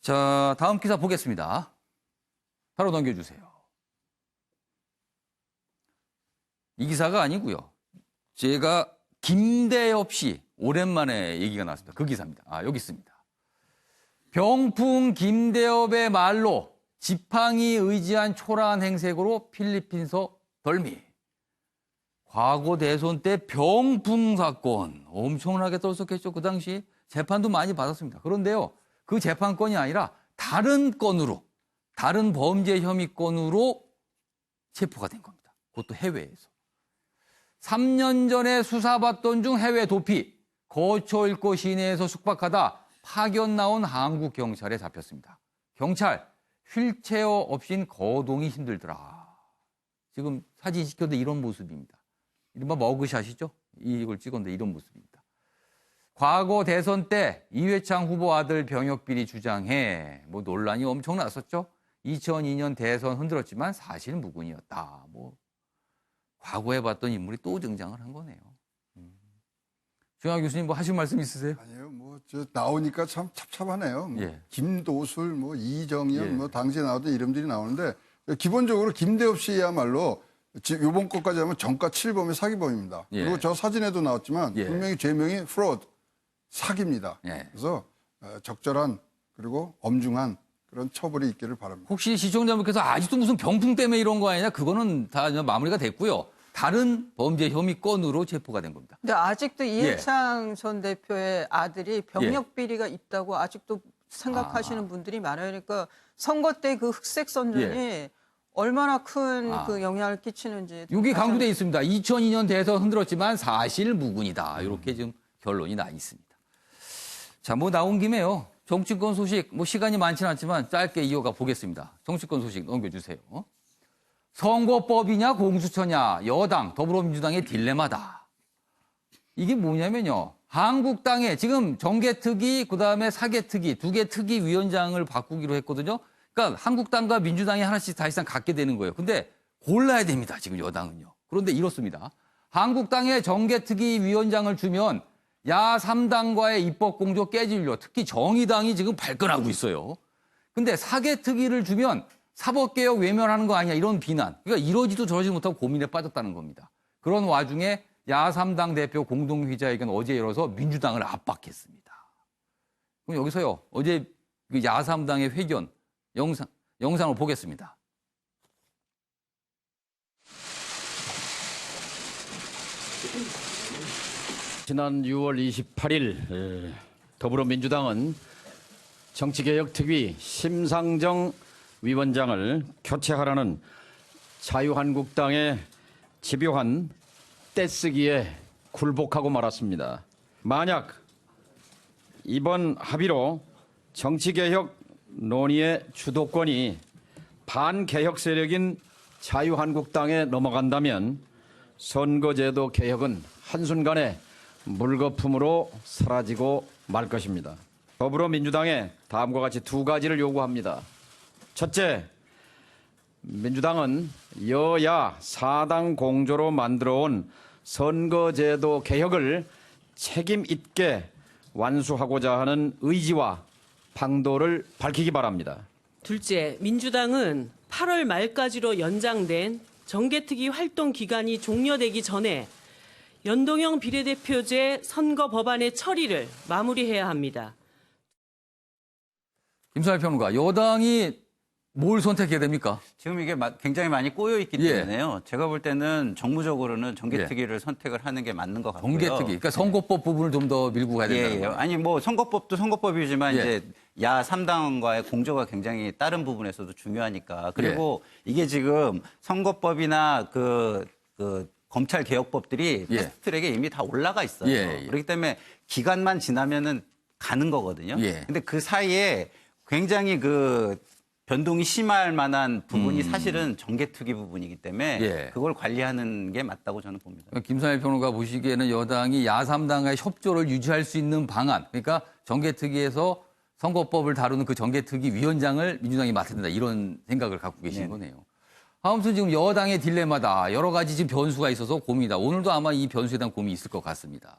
자, 다음 기사 보겠습니다. 바로 넘겨주세요. 이 기사가 아니고요. 제가 김대엽 씨 오랜만에 얘기가 나왔습니다. 그 기사입니다. 여기 있습니다. 병풍 김대엽의 말로 지팡이 의지한 초라한 행색으로 필리핀서 덜미. 과거 대선 때 병풍 사건 엄청나게 떠들었겠죠. 그 당시 재판도 많이 받았습니다. 그런데요. 그 재판건이 아니라 다른 건으로, 다른 범죄 혐의건으로 체포가 된 겁니다. 그것도 해외에서. 3년 전에 수사받던 중 해외 도피, 거처 잃고 시내에서 숙박하다 파견 나온 한국 경찰에 잡혔습니다. 경찰, 휠체어 없인 거동이 힘들더라. 지금 사진 찍혔는데 이런 모습입니다. 이른바 머그샷이죠? 이걸 찍었는데 이런 모습입니다. 과거 대선 때 이회창 후보 아들 병역비리 주장해 논란이 엄청 났었죠. 2002년 대선 흔들었지만 사실 무근이었다. 과거에 봤던 인물이 또 등장을 한 거네요. 주영하 교수님 하실 말씀 있으세요? 아니요, 나오니까 참 찹찹하네요. 예. 김도술, 이정현, 예. 당시에 나오던 이름들이 나오는데 기본적으로 김대엽 씨야말로 요번 것까지 하면 정가 7범의 사기범입니다. 예. 그리고 저 사진에도 나왔지만 예. 분명히 죄명이 fraud, 사기입니다. 예. 그래서 적절한 그리고 엄중한 그런 처벌이 있기를 바랍니다. 혹시 시청자분께서 아직도 무슨 병풍 때문에 이런 거 아니냐? 그거는 다 마무리가 됐고요. 다른 범죄 혐의건으로 체포가 된 겁니다. 근데 아직도 이해창 전 대표의 아들이 병역 비리가 있다고 아직도 생각하시는 분들이 많아요. 그러니까 선거 때 그 흑색 선전이 얼마나 큰 그 영향을 끼치는지. 여기 강조되어 있습니다. 2002년 대선 흔들었지만 사실 무근이다. 이렇게 지금 결론이 나 있습니다. 자, 나온 김에요. 정치권 소식, 시간이 많지는 않지만 짧게 이어가 보겠습니다. 정치권 소식 넘겨주세요. 선거법이냐 공수처냐 여당 더불어민주당의 딜레마다. 이게 뭐냐면요. 한국당에 지금 정개특위 그다음에 사개특위 두 개 특위 위원장을 바꾸기로 했거든요. 그러니까 한국당과 민주당이 하나씩 사실상 갖게 되는 거예요. 근데 골라야 됩니다. 지금 여당은요. 그런데 이렇습니다. 한국당에 정개특위 위원장을 주면 야 3당과의 입법공조 깨질려. 특히 정의당이 지금 발끈하고 있어요. 근데 사개특위를 주면 사법개혁 외면하는 거 아니야 이런 비난. 그러니까 이러지도 저러지도 못하고 고민에 빠졌다는 겁니다. 그런 와중에 야3당 대표 공동기자회견 어제 열어서 민주당을 압박했습니다. 그럼 여기서요. 어제 그 야3당의 회견 영상을 보겠습니다. 지난 6월 28일 더불어민주당은 정치개혁특위 심상정 위원장을 교체하라는 자유한국당의 집요한 떼쓰기에 굴복하고 말았습니다. 만약 이번 합의로 정치개혁 논의의 주도권이 반개혁 세력인 자유한국당에 넘어간다면 선거제도 개혁은 한순간에 물거품으로 사라지고 말 것입니다. 더불어민주당에 다음과 같이 두 가지를 요구합니다. 첫째, 민주당은 여야 4당 공조로 만들어온 선거제도 개혁을 책임 있게 완수하고자 하는 의지와 방도를 밝히기 바랍니다. 둘째, 민주당은 8월 말까지로 연장된 정개특위 활동 기간이 종료되기 전에 연동형 비례대표제 선거 법안의 처리를 마무리해야 합니다. 김선일 평론가, 여당이 뭘 선택해야 됩니까? 지금 이게 굉장히 많이 꼬여 있기 때문에요. 제가 볼 때는 정무적으로는 정개특위를 선택을 하는 게 맞는 것 같고요. 정개특위, 그러니까 선거법 부분을 좀 더 밀고 가야 된다는 거예요. 아니 선거법도 선거법이지만 이제 야 3당과의 공조가 굉장히 다른 부분에서도 중요하니까. 그리고 이게 지금 선거법이나 그 검찰 개혁법들이 패스트트랙에 이미 다 올라가 있어요. 그렇기 때문에 기간만 지나면은 가는 거거든요. 근데 그 사이에 굉장히 변동이 심할 만한 부분이 사실은 정개특위 부분이기 때문에 그걸 관리하는 게 맞다고 저는 봅니다. 김선일 평론가 보시기에는 여당이 야3당과의 협조를 유지할 수 있는 방안, 그러니까 정개특위에서 선거법을 다루는 그 정개특위 위원장을 민주당이 맡아야 된다 이런 생각을 갖고 계신 거네요. 아무튼 지금 여당의 딜레마다 여러 가지 지금 변수가 있어서 고민이다. 오늘도 아마 이 변수에 대한 고민이 있을 것 같습니다.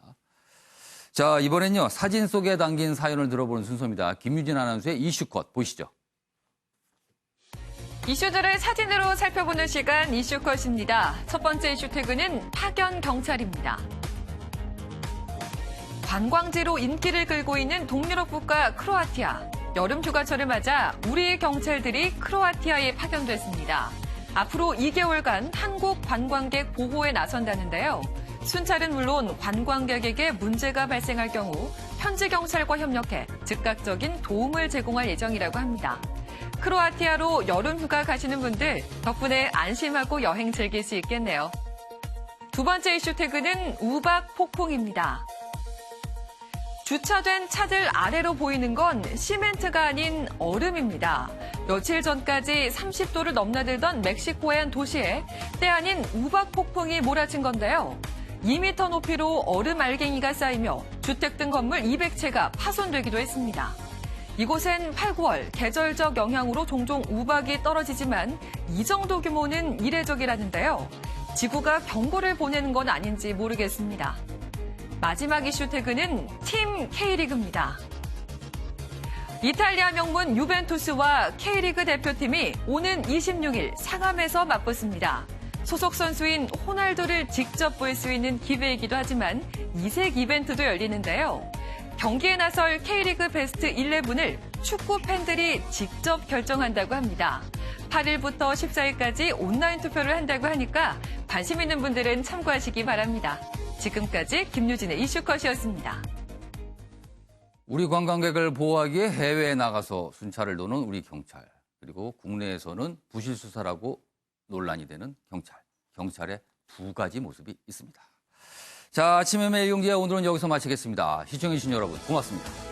자, 이번엔요, 사진 속에 담긴 사연을 들어보는 순서입니다. 김유진 아나운서의 이슈컷 보시죠. 이슈들을 사진으로 살펴보는 시간 이슈컷입니다. 첫 번째 이슈 태그는 파견 경찰입니다. 관광지로 인기를 끌고 있는 동유럽 국가 크로아티아. 여름 휴가철을 맞아 우리 경찰들이 크로아티아에 파견됐습니다. 앞으로 2개월간 한국 관광객 보호에 나선다는데요. 순찰은 물론 관광객에게 문제가 발생할 경우 현지 경찰과 협력해 즉각적인 도움을 제공할 예정이라고 합니다. 크로아티아로 여름 휴가 가시는 분들 덕분에 안심하고 여행 즐길 수 있겠네요. 두 번째 이슈 태그는 우박 폭풍입니다. 주차된 차들 아래로 보이는 건 시멘트가 아닌 얼음입니다. 며칠 전까지 30도를 넘나들던 멕시코의 한 도시에 때 아닌 우박 폭풍이 몰아친 건데요. 2m 높이로 얼음 알갱이가 쌓이며 주택 등 건물 200채가 파손되기도 했습니다. 이곳엔 8, 9월 계절적 영향으로 종종 우박이 떨어지지만 이 정도 규모는 이례적이라는데요. 지구가 경고를 보내는 건 아닌지 모르겠습니다. 마지막 이슈 태그는 팀 K리그입니다. 이탈리아 명문 유벤투스와 K리그 대표팀이 오는 26일 상암에서 맞붙습니다. 소속 선수인 호날두를 직접 볼 수 있는 기회이기도 하지만 이색 이벤트도 열리는데요. 경기에 나설 K리그 베스트 11을 축구 팬들이 직접 결정한다고 합니다. 8일부터 14일까지 온라인 투표를 한다고 하니까 관심 있는 분들은 참고하시기 바랍니다. 지금까지 김유진의 이슈컷이었습니다. 우리 관광객을 보호하기에 해외에 나가서 순찰을 도는 우리 경찰, 그리고 국내에서는 부실 수사라고 논란이 되는 경찰. 경찰의 두 가지 모습이 있습니다. 자, 아침의 매일경제 오늘은 여기서 마치겠습니다. 시청해주신 여러분 고맙습니다.